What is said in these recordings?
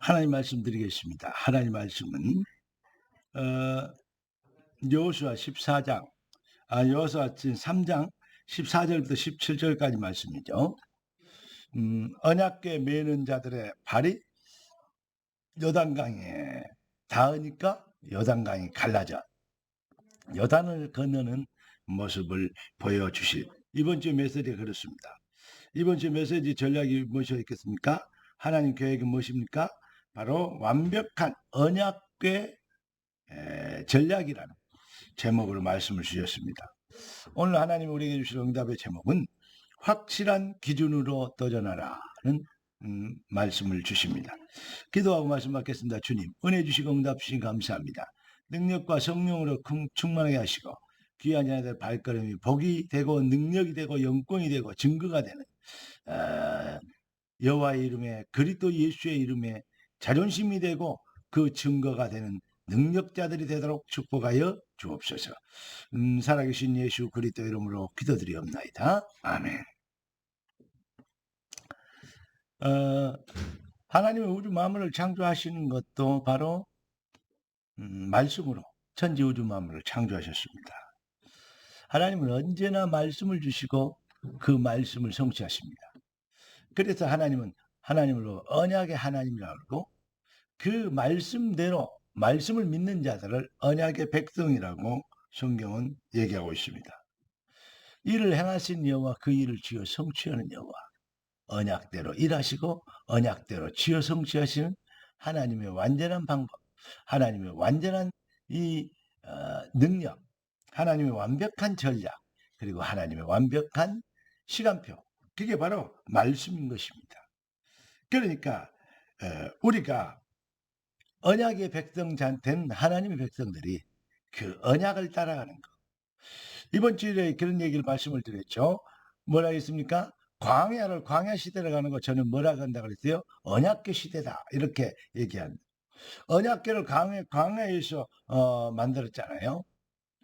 하나님 말씀 드리겠습니다. 하나님 말씀은 어, 여호수아 14장, 여호수아 3장 14절부터 17절까지 말씀이죠. 언약궤 매는 자들의 발이 요단강에 닿으니까 요단강이 갈라져 요단을 건너는 모습을 보여주실 이번 주 메시지가 그렇습니다. 이번 주 메시지 전략이 무엇이겠습니까? 하나님 계획이 무엇입니까? 바로 완벽한 언약궤 전략이라는 제목으로 말씀을 주셨습니다. 오늘 하나님 우리에게 주실 응답의 제목은 확실한 기준으로 도전하라는 말씀을 주십니다. 기도하고 말씀 받겠습니다. 주님, 은혜 주시고 응답 주시니 감사합니다. 능력과 성령으로 충만하게 하시고 귀한 자녀들 발걸음이 복이 되고 능력이 되고 영광이 되고 증거가 되는 여호와의 이름에 그리스도 예수의 이름에 자존심이 되고 그 증거가 되는 능력자들이 되도록 축복하여 주옵소서. 살아계신 예수 그리스도 이름으로 기도드리옵나이다. 아멘. 하나님의 우주 만물을 창조하시는 것도 바로 말씀으로 천지 우주 만물을 창조하셨습니다. 하나님은 언제나 말씀을 주시고 그 말씀을 성취하십니다. 그래서 하나님은 하나님으로 언약의 하나님이라고 하고 그 말씀대로 말씀을 믿는 자들을 언약의 백성이라고 성경은 얘기하고 있습니다. 이를 행하신 여호와 그 일을 지어 성취하는 여호와 언약대로 일하시고 언약대로 지어 성취하시는 하나님의 완전한 방법, 하나님의 완전한 이 능력, 하나님의 완벽한 전략, 그리고 하나님의 완벽한 시간표, 그게 바로 말씀인 것입니다. 그러니까 우리가 언약의 백성 된 하나님의 백성들이 그 언약을 따라가는 것. 이번 주일에 그런 얘기를 말씀을 드렸죠. 뭐라 했습니까? 광야 시대를 가는 거 저는 뭐라 한다 그랬어요? 언약궤 시대다 이렇게 얘기한. 언약궤를 광야에서 만들었잖아요.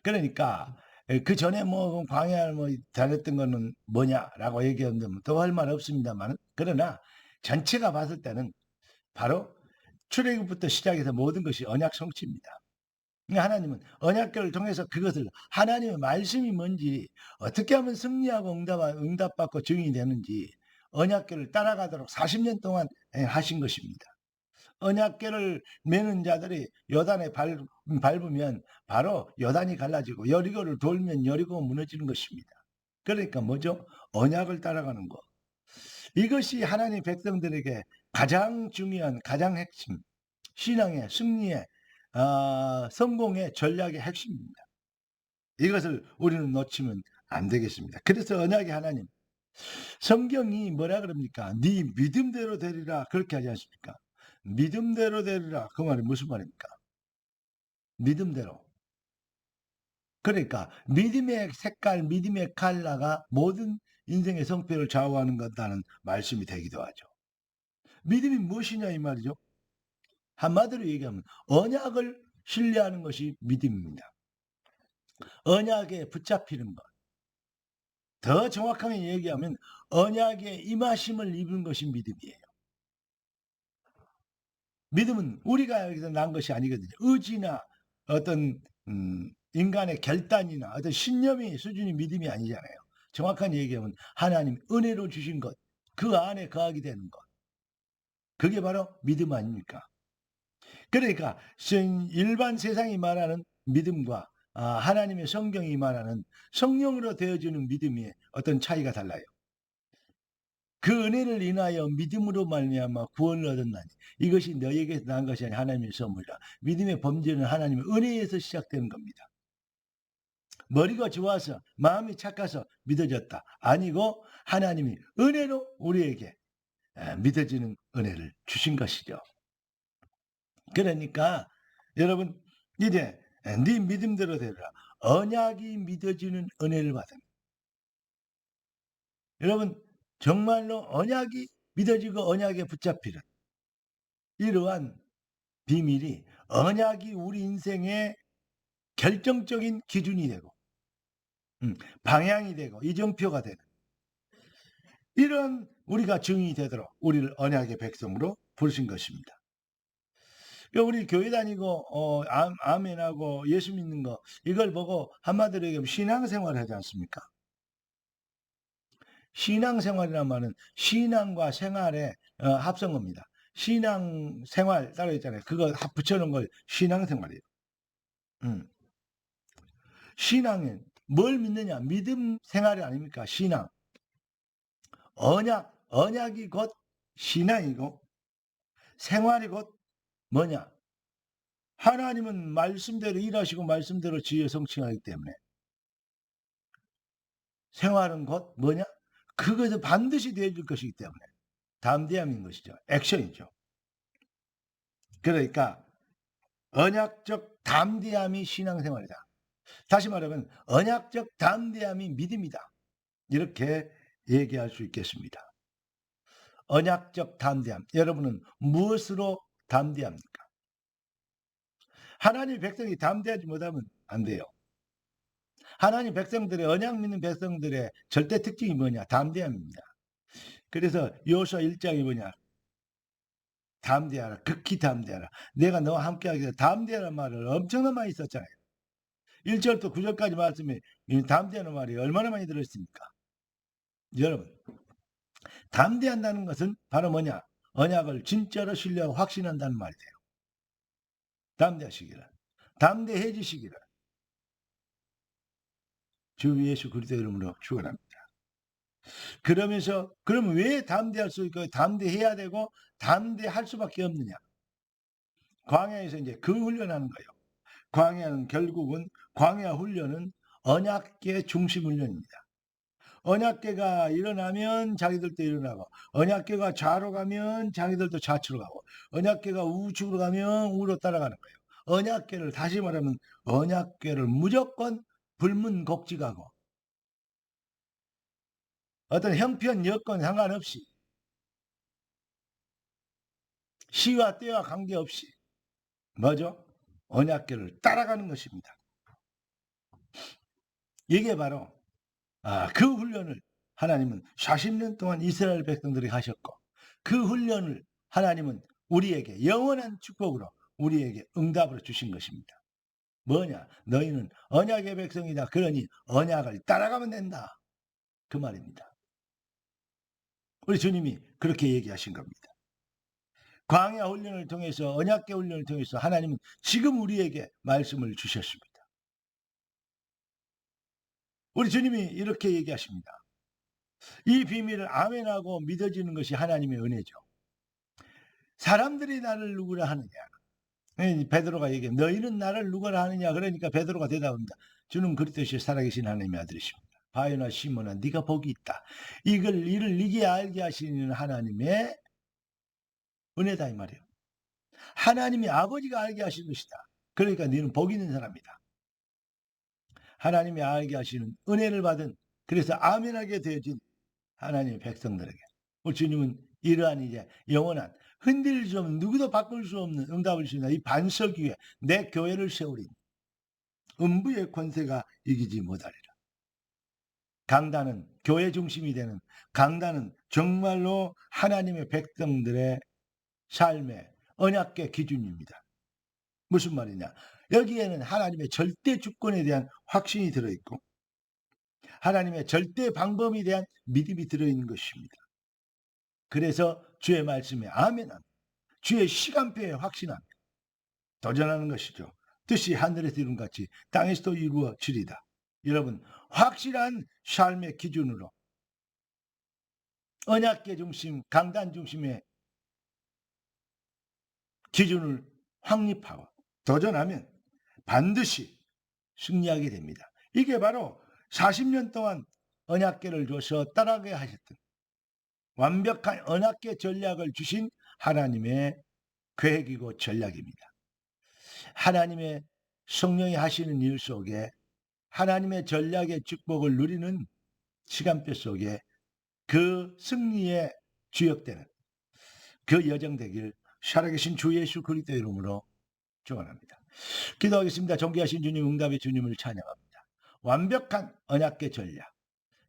그러니까 그 전에 뭐 광야를 뭐 다녔던 거는 뭐냐라고 얘기하는데 더 할 말 없습니다만, 그러나 전체가 봤을 때는 바로 출애굽부터 시작해서 모든 것이 언약 성취입니다. 하나님은 언약궤를 통해서 그것을 하나님의 말씀이 뭔지 어떻게 하면 승리하고 응답받고 증인이 되는지 언약궤를 따라가도록 40년 동안 하신 것입니다. 언약궤를 매는 자들이 요단에 밟으면 바로 요단이 갈라지고 여리고를 돌면 여리고가 무너지는 것입니다. 그러니까 뭐죠? 언약을 따라가는 것. 이것이 하나님 백성들에게 가장 중요한 가장 핵심 신앙의 승리의 성공의 전략의 핵심입니다. 이것을 우리는 놓치면 안 되겠습니다. 그래서 언약의 하나님 성경이 뭐라 그럽니까? 네 믿음대로 되리라 그렇게 하지 않습니까? 믿음대로 되리라 그 말이 무슨 말입니까? 믿음대로. 그러니까 믿음의 색깔, 믿음의 컬러가 모든 인생의 성패를 좌우하는 것다는 말씀이 되기도 하죠. 믿음이 무엇이냐 이 말이죠. 한마디로 얘기하면 언약을 신뢰하는 것이 믿음입니다. 언약에 붙잡히는 것. 더 정확하게 얘기하면 언약의 임하심을 입은 것이 믿음이에요. 믿음은 우리가 여기서 난 것이 아니거든요. 의지나 어떤 인간의 결단이나 어떤 신념의 수준이 믿음이 아니잖아요. 정확한 얘기하면 하나님 은혜로 주신 것, 그 안에 거하게 되는 것. 그게 바로 믿음 아닙니까? 그러니까 일반 세상이 말하는 믿음과 하나님의 성경이 말하는 성령으로 되어지는 믿음의 어떤 차이가 달라요. 그 은혜를 인하여 믿음으로 말미암아 구원을 얻었나니 이것이 너에게서 난 것이 아니라 하나님의 선물이라. 믿음의 범죄는 하나님의 은혜에서 시작되는 겁니다. 머리가 좋아서 마음이 착해서 믿어졌다 아니고 하나님이 은혜로 우리에게 믿어지는 은혜를 주신 것이죠. 그러니까 여러분 이제 네 믿음대로 되라. 언약이 믿어지는 은혜를 받은. 여러분 정말로 언약이 믿어지고 언약에 붙잡히는 이러한 비밀이 언약이 우리 인생의 결정적인 기준이 되고 방향이 되고 이정표가 되는 이런 우리가 증인이 되도록 우리를 언약의 백성으로 부르신 것입니다. 우리 교회 다니고 아멘하고 예수 믿는 거 이걸 보고 한마디로 얘기하면 신앙생활을 하지 않습니까? 신앙생활이란 말은 신앙과 생활의 합성어입니다. 신앙생활 따로 있잖아요. 그거 붙여놓은 걸 신앙생활이에요. 신앙은 뭘 믿느냐? 믿음 생활이 아닙니까? 신앙. 언약이 곧 신앙이고 생활이 곧 뭐냐? 하나님은 말씀대로 일하시고 말씀대로 지혜 성취하기 때문에 생활은 곧 뭐냐? 그것을 반드시 되어줄 것이기 때문에 담대함인 것이죠. 액션이죠. 그러니까 언약적 담대함이 신앙생활이다. 다시 말하면 언약적 담대함이 믿음이다. 이렇게 얘기할 수 있겠습니다. 언약적 담대함. 여러분은 무엇으로 담대합니까? 하나님 백성이 담대하지 못하면 안 돼요. 하나님 백성들의 언약 믿는 백성들의 절대 특징이 뭐냐? 담대함입니다. 그래서 여호수아 1장이 뭐냐? 담대하라. 극히 담대하라. 내가 너와 함께하기 위해서 담대하라는 말을 엄청나게 많이 썼잖아요. 1절부터 9절까지 말씀에 담대하는 말이 얼마나 많이 들어있습니까? 여러분, 담대한다는 것은 바로 뭐냐? 언약을 진짜로 신뢰하고 확신한다는 말이 돼요. 담대하시기를. 담대해지시기를. 주 예수 그리스도 이름으로 축원합니다. 그러면 왜 담대할 수 있고 담대해야 되고 담대할 수밖에 없느냐? 광야에서 이제 그 훈련하는 거예요. 광야 훈련은 언약계 중심 훈련입니다. 언약계가 일어나면 자기들도 일어나고, 언약계가 좌로 가면 자기들도 좌측으로 가고, 언약계가 우측으로 가면 우로 따라가는 거예요. 언약계를 다시 말하면 언약계를 무조건 불문곡직하고 어떤 형편 여건 상관없이 시와 때와 관계없이 뭐죠? 언약계를 따라가는 것입니다. 이게 바로 그 훈련을 하나님은 40년 동안 이스라엘 백성들이 하셨고 그 훈련을 하나님은 우리에게 영원한 축복으로 우리에게 응답으로 주신 것입니다. 뭐냐? 너희는 언약의 백성이다. 그러니 언약을 따라가면 된다. 그 말입니다. 우리 주님이 그렇게 얘기하신 겁니다. 광야 훈련을 통해서 언약계 훈련을 통해서 하나님은 지금 우리에게 말씀을 주셨습니다. 우리 주님이 이렇게 얘기하십니다. 이 비밀을 아멘하고 믿어지는 것이 하나님의 은혜죠. 사람들이 나를 누구라 하느냐? 베드로가 얘기해. 너희는 나를 누구라 하느냐? 그러니까 베드로가 대답합니다. 주는 그리스도시 살아계신 하나님의 아들이십니다. 바요나 시몬아 네가 복이 있다. 이를 네게 알게 하시는 하나님의 은혜다 이 말이에요. 하나님이 아버지가 알게 하신 것이다. 그러니까 너는 복 있는 사람이다. 하나님이 알게 하시는 은혜를 받은 그래서 아멘하게 되어진 하나님의 백성들에게 우리 주님은 이러한 이제 영원한 흔들릴 수 없는 누구도 바꿀 수 없는 응답을 주시는 이 반석 위에 내 교회를 세우리니 음부의 권세가 이기지 못하리라. 강단은 교회 중심이 되는 강단은 정말로 하나님의 백성들의 삶의 언약계 기준입니다. 무슨 말이냐? 여기에는 하나님의 절대 주권에 대한 확신이 들어있고 하나님의 절대 방법에 대한 믿음이 들어있는 것입니다. 그래서 주의 말씀에 아멘합니다. 주의 시간표에 확신합니다. 도전하는 것이죠. 뜻이 하늘에서 이룬 같이 땅에서도 이루어지리다. 여러분 확실한 삶의 기준으로 언약계 중심, 강단 중심의 기준을 확립하고 도전하면 반드시 승리하게 됩니다. 이게 바로 40년 동안 언약계를 줘서 따라가게 하셨던 완벽한 언약계 전략을 주신 하나님의 계획이고 전략입니다. 하나님의 성령이 하시는 일 속에 하나님의 전략의 축복을 누리는 시간표 속에 그 승리에 주역되는 그 여정 되길 살아계신 주 예수 그리스도 이름으로 축원합니다. 기도하겠습니다. 존귀하신 주님, 응답의 주님을 찬양합니다. 완벽한 언약계 전략,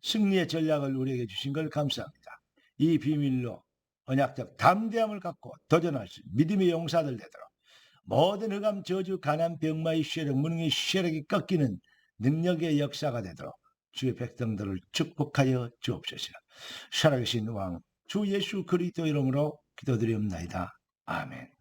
승리의 전략을 우리에게 주신 걸 감사합니다. 이 비밀로 언약적 담대함을 갖고 도전할 수 믿음의 용사들 되도록 모든 흑암, 저주, 가난, 병마의 세력, 무능의 세력이 꺾이는 능력의 역사가 되도록 주의 백성들을 축복하여 주옵소서. 살아계신 왕 주 예수 그리스도 이름으로 기도드리옵나이다. 아멘.